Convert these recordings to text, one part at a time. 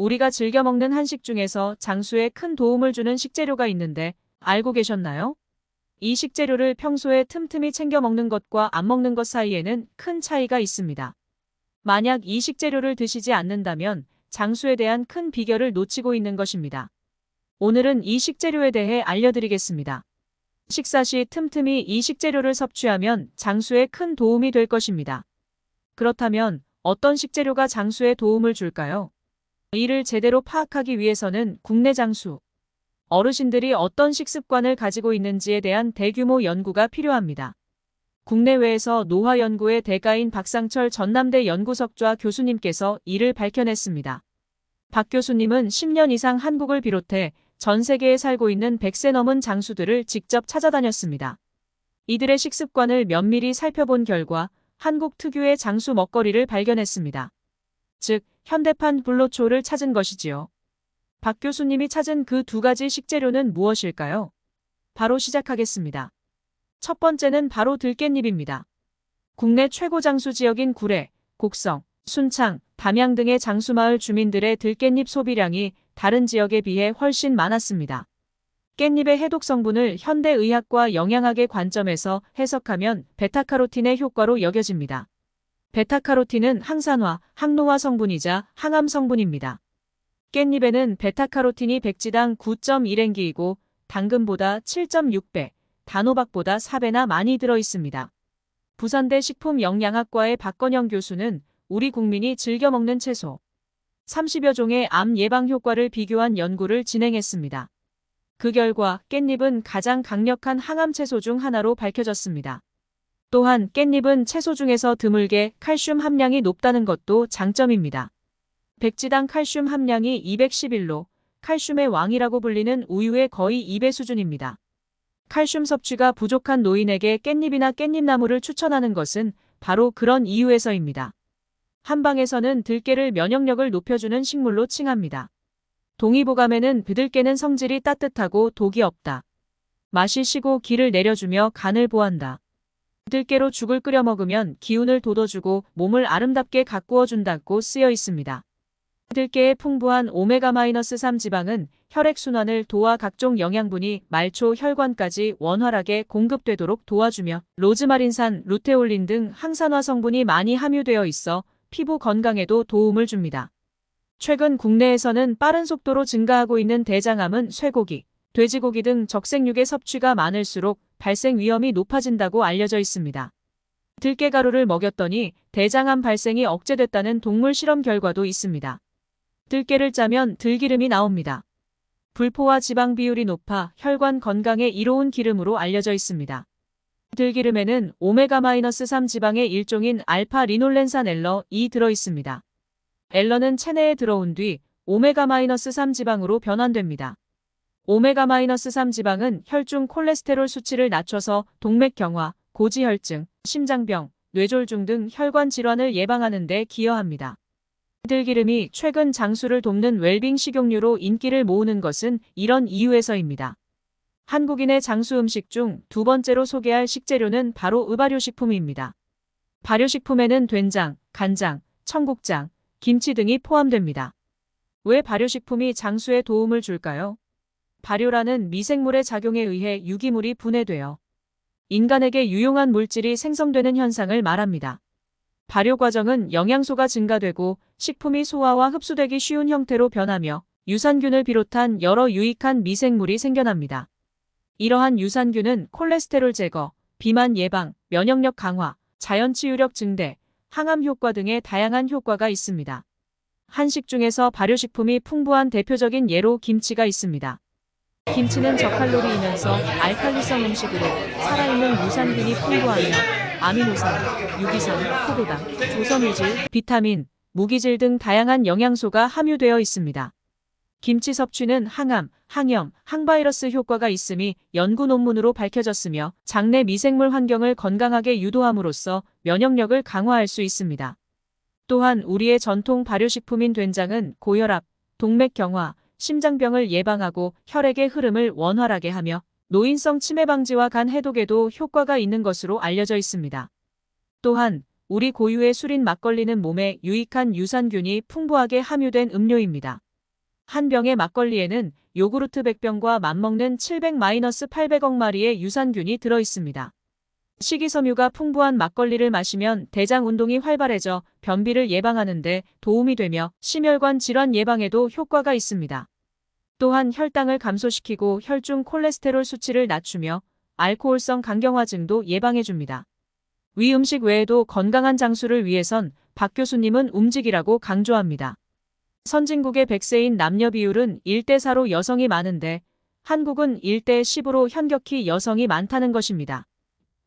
우리가 즐겨 먹는 한식 중에서 장수에 큰 도움을 주는 식재료가 있는데 알고 계셨나요? 이 식재료를 평소에 틈틈이 챙겨 먹는 것과 안 먹는 것 사이에는 큰 차이가 있습니다. 만약 이 식재료를 드시지 않는다면 장수에 대한 큰 비결을 놓치고 있는 것입니다. 오늘은 이 식재료에 대해 알려드리겠습니다. 식사 시 틈틈이 이 식재료를 섭취하면 장수에 큰 도움이 될 것입니다. 그렇다면 어떤 식재료가 장수에 도움을 줄까요? 이를 제대로 파악하기 위해서는 국내 장수, 어르신들이 어떤 식습관을 가지고 있는지에 대한 대규모 연구가 필요합니다. 국내외에서 노화 연구의 대가인 박상철 전남대 연구석좌 교수님께서 이를 밝혀냈습니다. 박 교수님은 10년 이상 한국을 비롯해 전 세계에 살고 있는 100세 넘은 장수들을 직접 찾아다녔습니다. 이들의 식습관을 면밀히 살펴본 결과 한국 특유의 장수 먹거리를 발견했습니다. 즉, 현대판 불로초를 찾은 것이지요. 박 교수님이 찾은 그 두 가지 식재료는 무엇일까요? 바로 시작하겠습니다. 첫 번째는 바로 들깻잎입니다. 국내 최고 장수 지역인 구례, 곡성, 순창, 담양 등의 장수마을 주민들의 들깻잎 소비량이 다른 지역에 비해 훨씬 많았습니다. 깻잎의 해독 성분을 현대의학과 영양학의 관점에서 해석하면 베타카로틴의 효과로 여겨집니다. 베타카로틴은 항산화, 항노화 성분이자 항암 성분입니다. 깻잎에는 베타카로틴이 백지당 9.1행기이고 당근보다 7.6배, 단호박보다 4배나 많이 들어있습니다. 부산대 식품영양학과의 박건영 교수는 우리 국민이 즐겨 먹는 채소 30여 종의 암 예방 효과를 비교한 연구를 진행했습니다. 그 결과 깻잎은 가장 강력한 항암 채소 중 하나로 밝혀졌습니다. 또한 깻잎은 채소 중에서 드물게 칼슘 함량이 높다는 것도 장점입니다. 백지당 칼슘 함량이 211로 칼슘의 왕이라고 불리는 우유의 거의 2배 수준입니다. 칼슘 섭취가 부족한 노인에게 깻잎이나 깻잎나무를 추천하는 것은 바로 그런 이유에서입니다. 한방에서는 들깨를 면역력을 높여주는 식물로 칭합니다. 동의보감에는 들깨는 성질이 따뜻하고 독이 없다. 맛이 시고 기를 내려주며 간을 보한다. 들깨로 죽을 끓여 먹으면 기운을 돋워주고 몸을 아름답게 가꾸어준다고 쓰여 있습니다. 들깨의 풍부한 오메가-3 지방은 혈액순환을 도와 각종 영양분이 말초 혈관까지 원활하게 공급되도록 도와주며 로즈마린산, 루테올린 등 항산화 성분이 많이 함유되어 있어 피부 건강에도 도움을 줍니다. 최근 국내에서는 빠른 속도로 증가하고 있는 대장암은 쇠고기, 돼지고기 등 적색육의 섭취가 많을수록 발생 위험이 높아진다고 알려져 있습니다. 들깨가루를 먹였더니 대장암 발생이 억제됐다는 동물 실험 결과도 있습니다. 들깨를 짜면 들기름이 나옵니다. 불포화 지방 비율이 높아 혈관 건강에 이로운 기름으로 알려져 있습니다. 들기름에는 오메가-3 지방의 일종인 알파-리놀렌산 엘러2 들어있습니다. 엘러는 체내에 들어온 뒤 오메가-3 지방으로 변환됩니다. 오메가-3 지방은 혈중 콜레스테롤 수치를 낮춰서 동맥경화, 고지혈증, 심장병, 뇌졸중 등 혈관 질환을 예방하는 데 기여합니다. 들기름이 최근 장수를 돕는 웰빙 식용유로 인기를 모으는 것은 이런 이유에서입니다. 한국인의 장수 음식 중 두 번째로 소개할 식재료는 바로 발효식품입니다. 발효식품에는 된장, 간장, 청국장, 김치 등이 포함됩니다. 왜 발효식품이 장수에 도움을 줄까요? 발효라는 미생물의 작용에 의해 유기물이 분해되어 인간에게 유용한 물질이 생성되는 현상을 말합니다. 발효 과정은 영양소가 증가되고 식품이 소화와 흡수되기 쉬운 형태로 변하며 유산균을 비롯한 여러 유익한 미생물이 생겨납니다. 이러한 유산균은 콜레스테롤 제거, 비만 예방, 면역력 강화, 자연 치유력 증대, 항암 효과 등의 다양한 효과가 있습니다. 한식 중에서 발효식품이 풍부한 대표적인 예로 김치가 있습니다. 김치는 저칼로리이면서 알칼리성 음식으로 살아있는 유산균이 풍부하며 아미노산, 유기산, 포도당, 조선유질, 비타민, 무기질 등 다양한 영양소가 함유되어 있습니다. 김치 섭취는 항암, 항염, 항바이러스 효과가 있음이 연구 논문으로 밝혀졌으며 장내 미생물 환경을 건강하게 유도함으로써 면역력을 강화할 수 있습니다. 또한 우리의 전통 발효식품인 된장은 고혈압, 동맥경화, 심장병을 예방하고 혈액의 흐름을 원활하게 하며 노인성 치매 방지와 간 해독에도 효과가 있는 것으로 알려져 있습니다. 또한 우리 고유의 술인 막걸리는 몸에 유익한 유산균이 풍부하게 함유된 음료입니다. 한 병의 막걸리에는 요구르트 100병과 맞먹는 700-800억 마리의 유산균이 들어 있습니다. 식이섬유가 풍부한 막걸리를 마시면 대장 운동이 활발해져 변비를 예방하는 데 도움이 되며 심혈관 질환 예방에도 효과가 있습니다. 또한 혈당을 감소시키고 혈중 콜레스테롤 수치를 낮추며 알코올성 간경화증도 예방해줍니다. 위 음식 외에도 건강한 장수를 위해선 박 교수님은 움직이라고 강조합니다. 선진국의 100세인 남녀 비율은 1대4로 여성이 많은데 한국은 1대10으로 현격히 여성이 많다는 것입니다.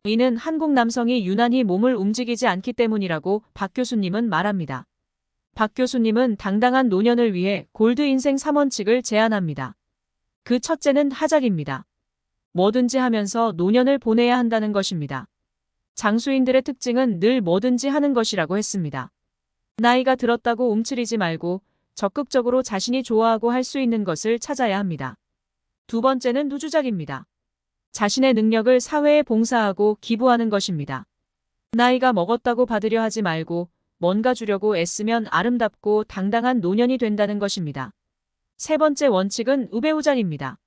이는 한국 남성이 유난히 몸을 움직이지 않기 때문이라고 박 교수님은 말합니다. 박 교수님은 당당한 노년을 위해 골드 인생 3원칙을 제안합니다. 그 첫째는 하작입니다. 뭐든지 하면서 노년을 보내야 한다는 것입니다. 장수인들의 특징은 늘 뭐든지 하는 것이라고 했습니다. 나이가 들었다고 움츠리지 말고 적극적으로 자신이 좋아하고 할 수 있는 것을 찾아야 합니다. 두 번째는 누주작입니다. 자신의 능력을 사회에 봉사하고 기부하는 것입니다. 나이가 먹었다고 받으려 하지 말고 뭔가 주려고 애쓰면 아름답고 당당한 노년이 된다는 것입니다. 세 번째 원칙은 우배우장입니다.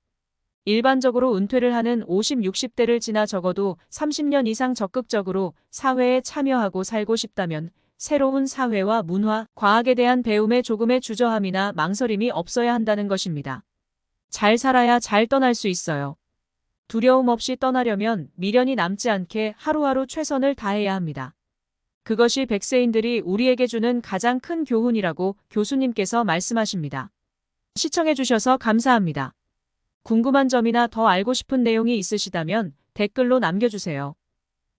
일반적으로 은퇴를 하는 50, 60대를 지나 적어도 30년 이상 적극적으로 사회에 참여하고 살고 싶다면 새로운 사회와 문화, 과학에 대한 배움에 조금의 주저함이나 망설임이 없어야 한다는 것입니다. 잘 살아야 잘 떠날 수 있어요. 두려움 없이 떠나려면 미련이 남지 않게 하루하루 최선을 다해야 합니다. 그것이 100세인들이 우리에게 주는 가장 큰 교훈이라고 교수님께서 말씀하십니다. 시청해주셔서 감사합니다. 궁금한 점이나 더 알고 싶은 내용이 있으시다면 댓글로 남겨주세요.